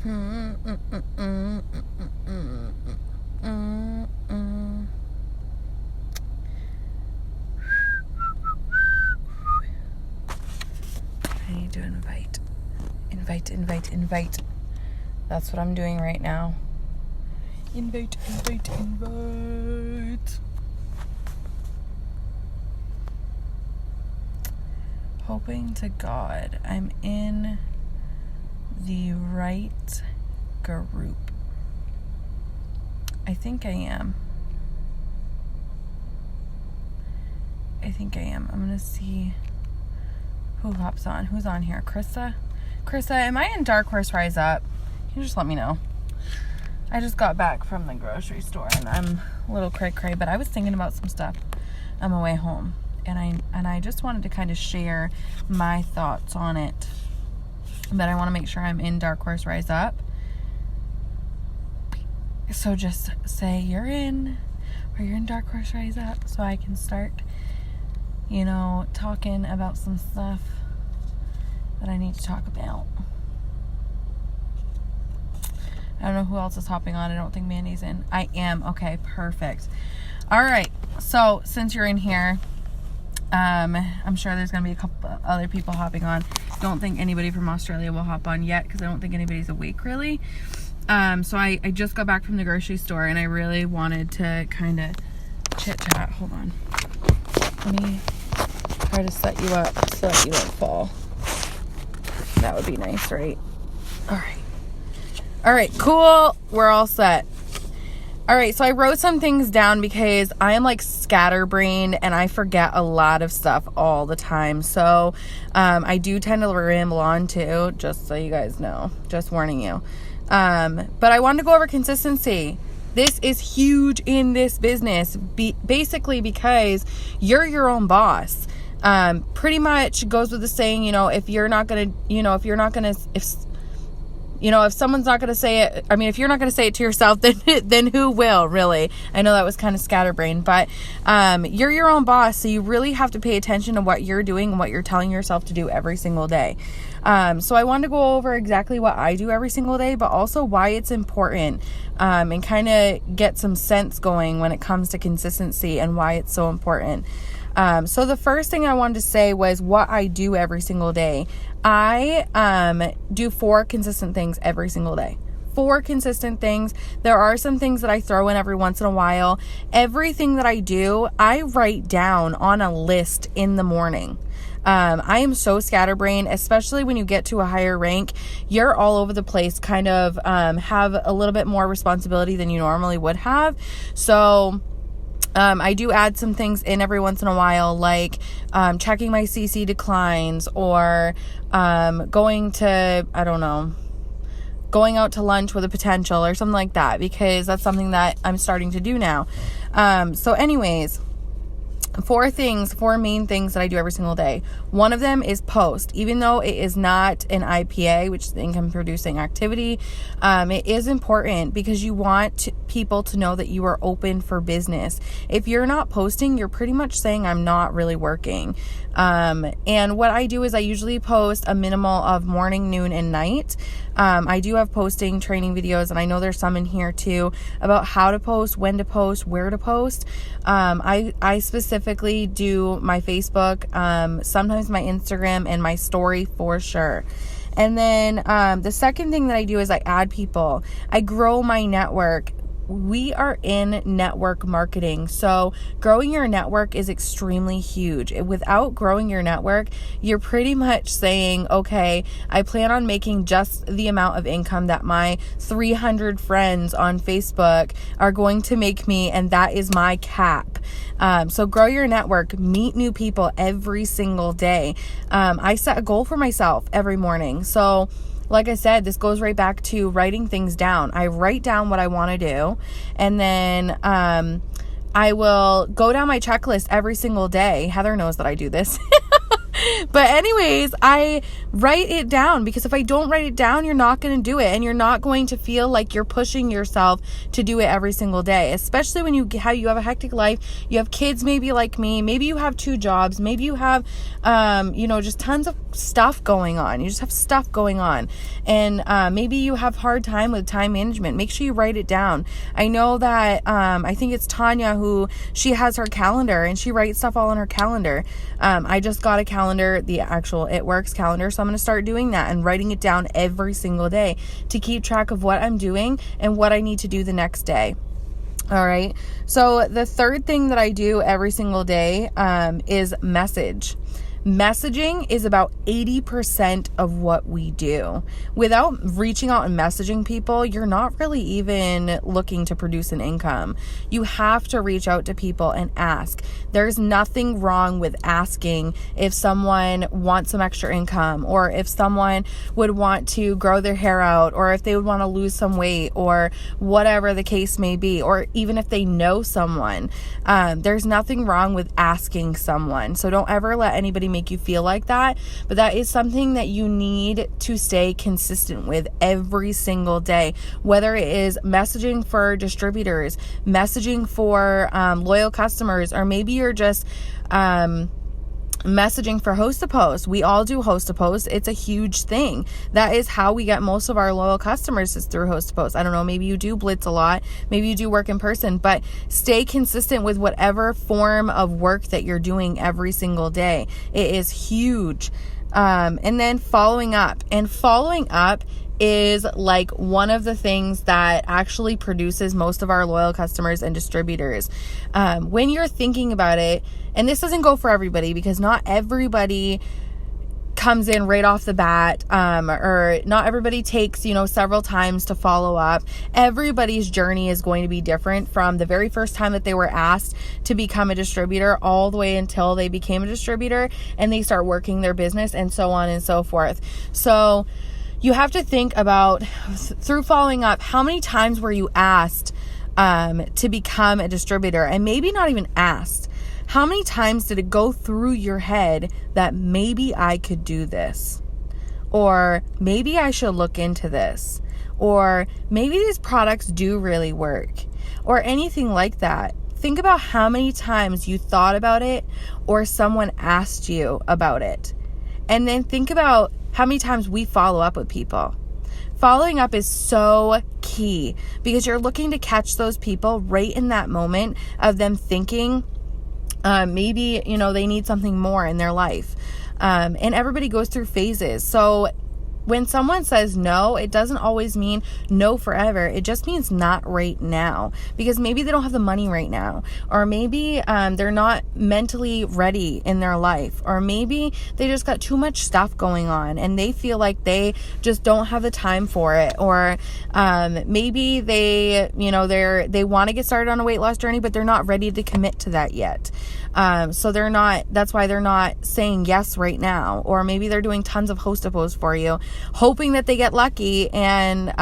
I need to invite. That's what I'm doing right now. Invite. Hoping to God I'm in the right group. I think I am. I'm gonna see who hops on. Who's on here? Krista, am I in Dark Horse Rise Up? Can you just let me know? I just got back from the grocery store and I'm a little cray-cray, but I was thinking about some stuff on my way home. And I just wanted to kind of share my thoughts on it. But I want to make sure I'm in Dark Horse Rise Up. So just say you're in, or you're in Dark Horse Rise Up, so I can start, talking about some stuff that I need to talk about. I don't know who else is hopping on. I don't think Mandy's in. I am. Okay, perfect. All right. So since you're in here, I'm sure there's going to be a couple other people hopping on. Don't think anybody from Australia will hop on yet because I don't think anybody's awake really. So I just got back from the grocery store and I really wanted to kind of chit chat. Hold on. Let me try to set you up so that you don't fall. That would be nice, right? All right, cool. We're all set. All right, so I wrote some things down because I am like scatterbrained and I forget a lot of stuff all the time. So I do tend to ramble on too, just so you guys know. Just warning you. But I wanted to go over consistency. This is huge in this business, basically because you're your own boss. Pretty much goes with the saying, if someone's not going to say it, if you're not going to say it to yourself, then who will, really? I know that was kind of scatterbrained, but you're your own boss, so you really have to pay attention to what you're doing and what you're telling yourself to do every single day. So I wanted to go over exactly what I do every single day, but also why it's important, and kind of get some sense going when it comes to consistency and why it's so important. So the first thing I wanted to say was what I do every single day. I do 4 consistent things every single day. 4 consistent things. There are some things that I throw in every once in a while. Everything that I do, I write down on a list in the morning. I am so scatterbrained, especially when you get to a higher rank. You're all over the place, kind of have a little bit more responsibility than you normally would have. So I do add some things in every once in a while, like checking my CC declines or going out to lunch with a potential or something like that, because that's something that I'm starting to do now. So anyways, 4 main things that I do every single day. One of them is post. Even though it is not an IPA, which is income producing activity, it is important because you want people to know that you are open for business. If you're not posting, you're pretty much saying I'm not really working. And what I do is I usually post a minimal of morning, noon, and night. I do have posting training videos, and I know there's some in here too about how to post, when to post, where to post. I specifically do my Facebook, sometimes my Instagram, and my story for sure. And then the second thing that I do is I add people. I grow my network. We are in network marketing, so growing your network is extremely huge. Without growing your network, you're pretty much saying, okay, I plan on making just the amount of income that my 300 friends on Facebook are going to make me, and that is my cap. So grow your network, meet new people every single day. I set a goal for myself every morning. So like I said, this goes right back to writing things down. I write down what I want to do, and then I will go down my checklist every single day. Heather knows that I do this. But anyways, I write it down, because if I don't write it down, you're not going to do it, and you're not going to feel like you're pushing yourself to do it every single day, especially when you have a hectic life. You have kids, maybe like me, maybe you have 2 jobs, maybe you have, just tons of stuff going on. You just have stuff going on, and maybe you have hard time with time management. Make sure you write it down. I know that, I think it's Tanya who, she has her calendar and she writes stuff all on her calendar. I just got a calendar, the actual It Works calendar. So I'm going to start doing that and writing it down every single day to keep track of what I'm doing and what I need to do the next day. All right. So the third thing that I do every single day, is message. Messaging is about 80% of what we do. Without reaching out and messaging people, you're not really even looking to produce an income. You have to reach out to people and ask. There's nothing wrong with asking if someone wants some extra income, or if someone would want to grow their hair out, or if they would want to lose some weight, or whatever the case may be, or even if they know someone. There's nothing wrong with asking someone. So don't ever let anybody make you feel like that, but that is something that you need to stay consistent with every single day, whether it is messaging for distributors, messaging for loyal customers, or maybe you're just messaging for Host to Post. We all do Host to Post. It's a huge thing. That is how we get most of our loyal customers, is through Host to Post. I don't know, maybe you do blitz a lot, maybe you do work in person, but stay consistent with whatever form of work that you're doing every single day. It is huge. And then following up is like one of the things that actually produces most of our loyal customers and distributors. When you're thinking about it, and this doesn't go for everybody, because not everybody comes in right off the bat, or not everybody takes, several times to follow up. Everybody's journey is going to be different, from the very first time that they were asked to become a distributor all the way until they became a distributor and they start working their business, and so on and so forth. So you have to think about, through following up, how many times were you asked to become a distributor, and maybe not even asked. How many times did it go through your head that maybe I could do this? Or maybe I should look into this? Or maybe these products do really work? Or anything like that. Think about how many times you thought about it, or someone asked you about it. And then think about how many times we follow up with people. Following up is so key, because you're looking to catch those people right in that moment of them thinking, maybe, they need something more in their life. And everybody goes through phases. So when someone says no, it doesn't always mean no forever. It just means not right now, because maybe they don't have the money right now, or maybe they're not mentally ready in their life, or maybe they just got too much stuff going on and they feel like they just don't have the time for it, or maybe they want to get started on a weight loss journey, but they're not ready to commit to that yet. So that's why they're not saying yes right now. Or maybe they're doing tons of Host to Post for you, hoping that they get lucky and,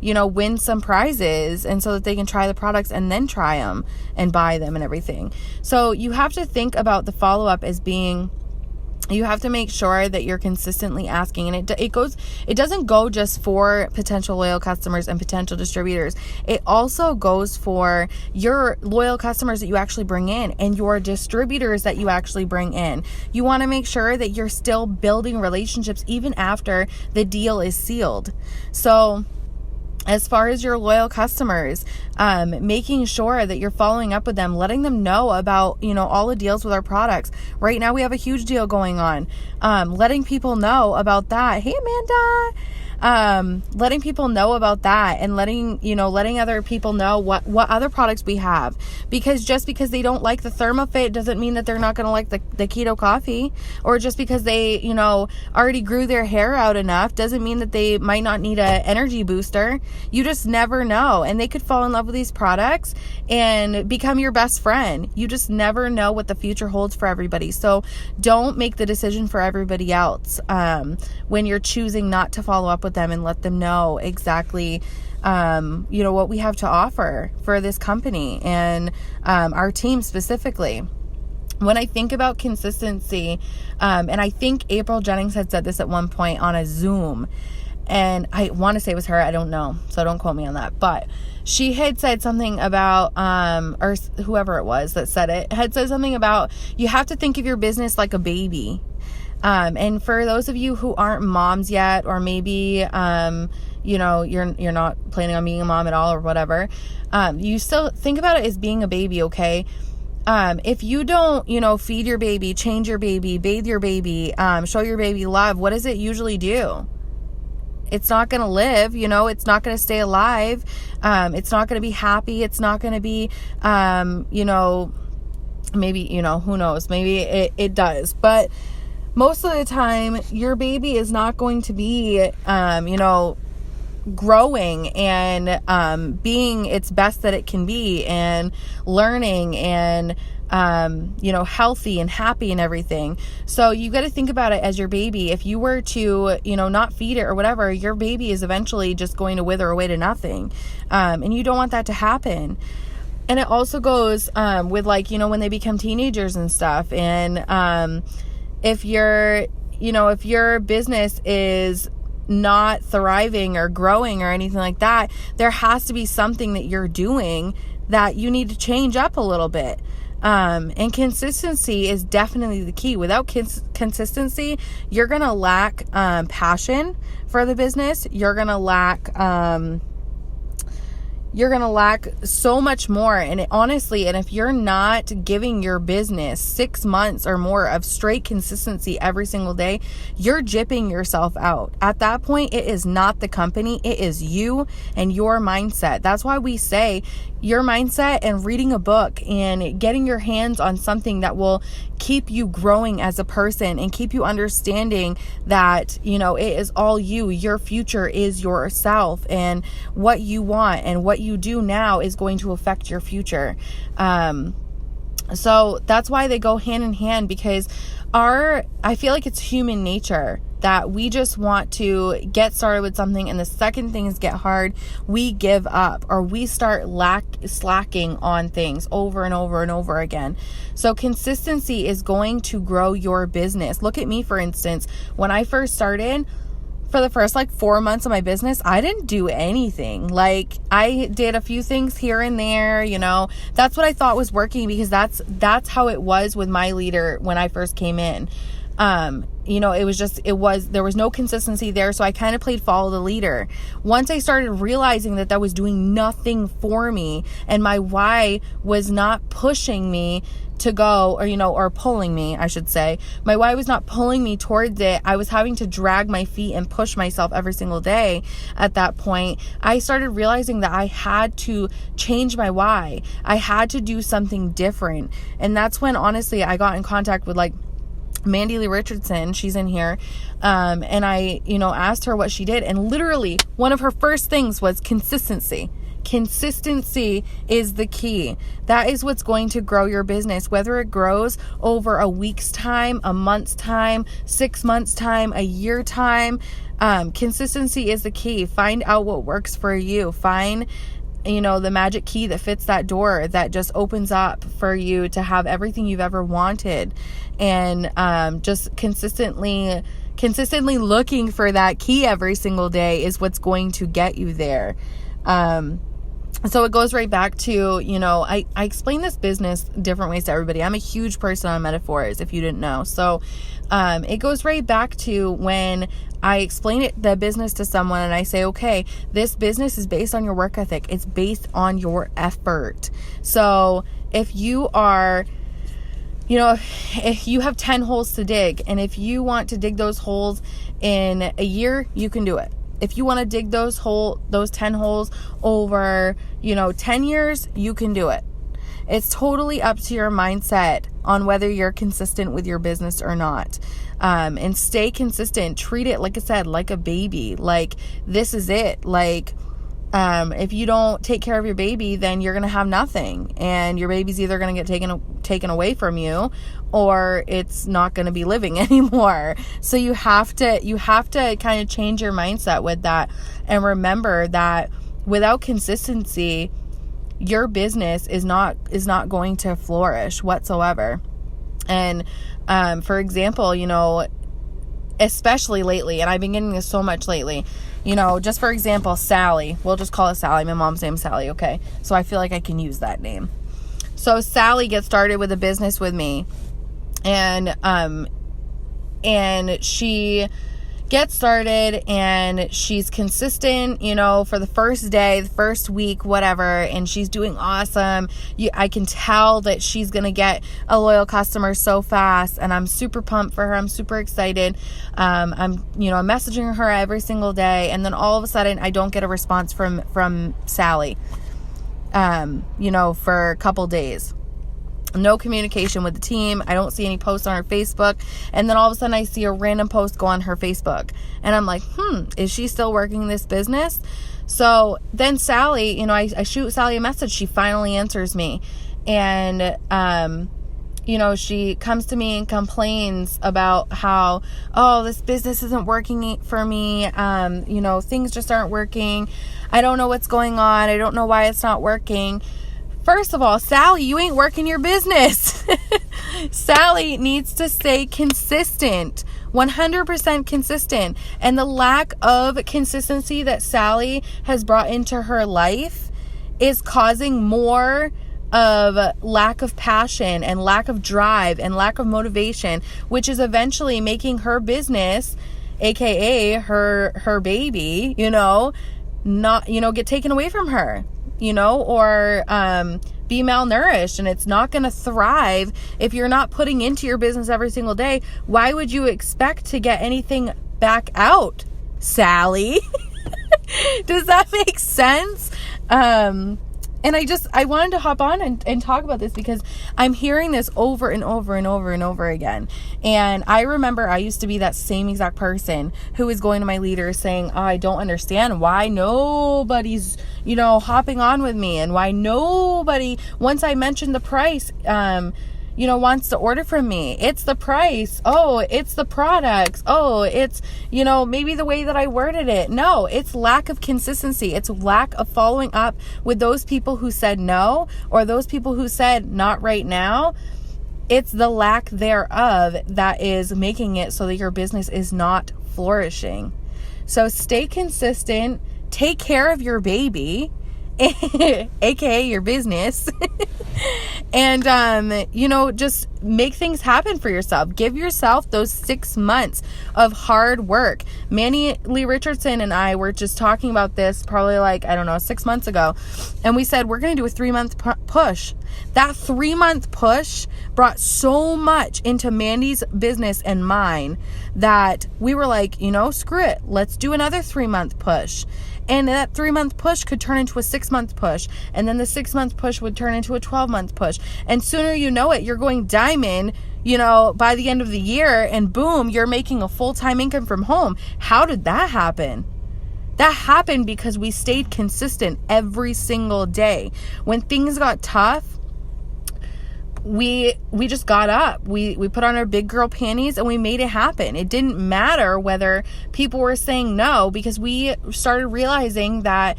win some prizes, and so that they can try the products and then try them and buy them and everything. So you have to think about the follow-up as being, you have to make sure that you're consistently asking, and it doesn't go just for potential loyal customers and potential distributors. It also goes for your loyal customers that you actually bring in, and your distributors that you actually bring in. You want to make sure that you're still building relationships even after the deal is sealed. So as far as your loyal customers, making sure that you're following up with them, letting them know about, all the deals with our products. Right now we have a huge deal going on. Letting people know about that. Hey, Amanda. Letting people know about that, and letting other people know what other products we have, because just because they don't like the ThermoFit doesn't mean that they're not going to like the keto coffee, or just because they, already grew their hair out enough doesn't mean that they might not need an energy booster. You just never know. And they could fall in love with these products and become your best friend. You just never know what the future holds for everybody. So don't make the decision for everybody else, when you're choosing not to follow up with them, and let them know exactly what we have to offer for this company and our team specifically. when I think about consistency, and I think April Jennings had said this at one point on a Zoom, and I want to say it was her, I don't know, so don't quote me on that, but she had said something about, or whoever it was that said it, had said something about, you have to think of your business like a baby. And for those of you who aren't moms yet, or maybe, you know, you're not planning on being a mom at all or whatever, you still think about it as being a baby, okay? If you don't, you know, feed your baby, change your baby, bathe your baby, show your baby love, what does it usually do? It's not going to live, you know, it's not going to stay alive. It's not going to be happy. It's not going to be, you know, maybe, you know, who knows, maybe it does, but most of the time your baby is not going to be, you know, growing and being its best that it can be, and learning, and you know, healthy and happy and everything. So you got to think about it as your baby. If you were to, you know, not feed it or whatever, your baby is eventually just going to wither away to nothing, and you don't want that to happen. And it also goes with, like, you know, when they become teenagers and stuff, and if you're, you know, if your business is not thriving or growing or anything like that, there has to be something that you're doing that you need to change up a little bit. And consistency is definitely the key. Without consistency, you're going to lack passion for the business. You're going to lack so much more. And honestly, and if you're not giving your business 6 months or more of straight consistency every single day, you're gypping yourself out. At that point, it is not the company, it is you and your mindset. That's why we say your mindset and reading a book and getting your hands on something that will keep you growing as a person and keep you understanding that, you know, it is all you. Your future is yourself, and what you want and what you do now is going to affect your future. So that's why they go hand in hand, because I feel like it's human nature that we just want to get started with something, and the second things get hard, we give up, or we start slacking on things over and over and over again. So consistency is going to grow your business. Look at me, for instance. When I first started, for the first 4 months of my business, I didn't do anything. I did a few things here and there, you know. That's what I thought was working, because that's how it was with my leader when I first came in. You know, there was no consistency there. So I kind of played follow the leader. Once I started realizing that was doing nothing for me, and my why was not pushing me to go, or, you know, or pulling me, I should say. My why was not pulling me towards it. I was having to drag my feet and push myself every single day. At that point, I started realizing that I had to change my why. I had to do something different. And that's when, honestly, I got in contact with Mandy Lee Richardson. She's in here. And I, you know, asked her what she did. And literally one of her first things was consistency. Consistency is the key. That is what's going to grow your business, whether it grows over a week's time, a month's time, 6 months time, a year time. Consistency is the key. Find out what works for you. Find, you know, the magic key that fits that door that just opens up for you to have everything you've ever wanted. And just consistently looking for that key every single day is what's going to get you there. So it goes right back to, you know, I explain this business different ways to everybody. I'm a huge person on metaphors, if you didn't know. So it goes right back to when I explain the business to someone and I say, okay, this business is based on your work ethic. It's based on your effort. So if you are, you know, if you have 10 holes to dig, and if you want to dig those holes in a year, you can do it. If you want to dig those 10 holes over, you know, 10 years, you can do it. It's totally up to your mindset on whether you're consistent with your business or not. And stay consistent. Treat it, like I said, like a baby. This is it. If you don't take care of your baby, then you're going to have nothing. And your baby's either going to get taken away from you, or it's not going to be living anymore. So you have to kind of change your mindset with that, and remember that without consistency, your business is not going to flourish whatsoever. And for example, you know, especially lately, and I've been getting this so much lately, you know, just for example, Sally, we'll just call her Sally. My mom's name's Sally, okay? So I feel like I can use that name. So Sally gets started with a business with me, and she gets started, and she's consistent, you know, for the first day, the first week, whatever, and she's doing awesome. I can tell that she's gonna get a loyal customer so fast, and I'm super pumped for her. I'm super excited. I'm messaging her every single day, and then all of a sudden I don't get a response from Sally, for a couple days. No communication with the team. I don't see any posts on her Facebook. And then all of a sudden I see a random post go on her Facebook. And I'm like, is she still working this business? So then Sally, I shoot Sally a message. She finally answers me. And, she comes to me and complains about how, this business isn't working for me. Things just aren't working. I don't know what's going on. I don't know why it's not working. First of all, Sally, you ain't working your business. Sally needs to stay consistent, 100% consistent. And the lack of consistency that Sally has brought into her life is causing more of lack of passion and lack of drive and lack of motivation, which is eventually making her business, aka her baby, not, get taken away from her. Or be malnourished, and it's not going to thrive if you're not putting into your business every single day. Why would you expect to get anything back out, Sally? Does that make sense? And I wanted to hop on and talk about this because I'm hearing this over and over and over and over again. And I remember I used to be that same exact person who was going to my leader saying, I don't understand why nobody's, hopping on with me, and why nobody, once I mentioned the price, wants to order from me. It's the price. Oh, it's the products. Oh, it's, maybe the way that I worded it. No, it's lack of consistency. It's lack of following up with those people who said no, or those people who said not right now. It's the lack thereof that is making it so that your business is not flourishing. So stay consistent. Take care of your baby, aka your business. And, just make things happen for yourself. Give yourself those 6 months of hard work. Manny Lee Richardson and I were just talking about this probably 6 months ago. And we said, we're going to do a 3-month push. That 3-month push brought so much into Mandy's business and mine that we were like, screw it. Let's do another 3-month push. And that 3-month push could turn into a 6-month push. And then the 6-month push would turn into a 12-month push. And sooner you know it, you're going diamond, by the end of the year. And boom, you're making a full-time income from home. How did that happen? That happened because we stayed consistent every single day. When things got tough, we just got up. We put on our big girl panties and we made it happen. It didn't matter whether people were saying no, because we started realizing that,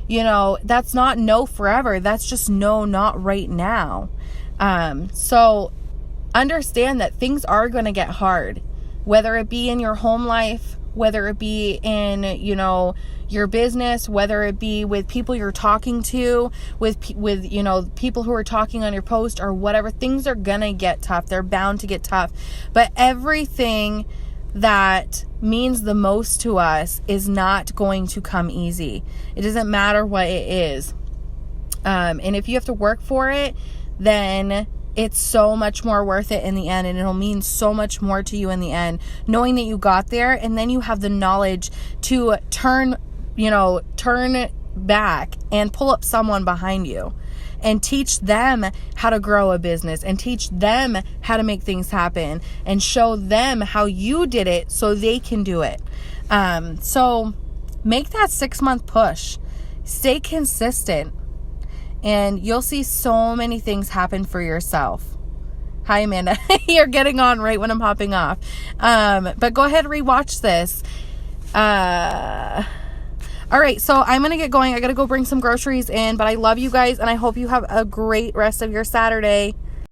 that's not no forever. That's just no, not right now. So understand that things are going to get hard, whether it be in your home life, whether it be in, your business, whether it be with people you're talking to, with people who are talking on your post or whatever. Things are gonna get tough. They're bound to get tough. But everything that means the most to us is not going to come easy. It doesn't matter what it is. And if you have to work for it, then it's so much more worth it in the end, and it'll mean so much more to you in the end, knowing that you got there, and then you have the knowledge to turn back and pull up someone behind you and teach them how to grow a business and teach them how to make things happen and show them how you did it so they can do it. So make that 6-month push. Stay consistent. And you'll see so many things happen for yourself. Hi, Amanda. You're getting on right when I'm hopping off. But go ahead and rewatch this. All right, so I'm going to get going. I got to go bring some groceries in. But I love you guys, and I hope you have a great rest of your Saturday.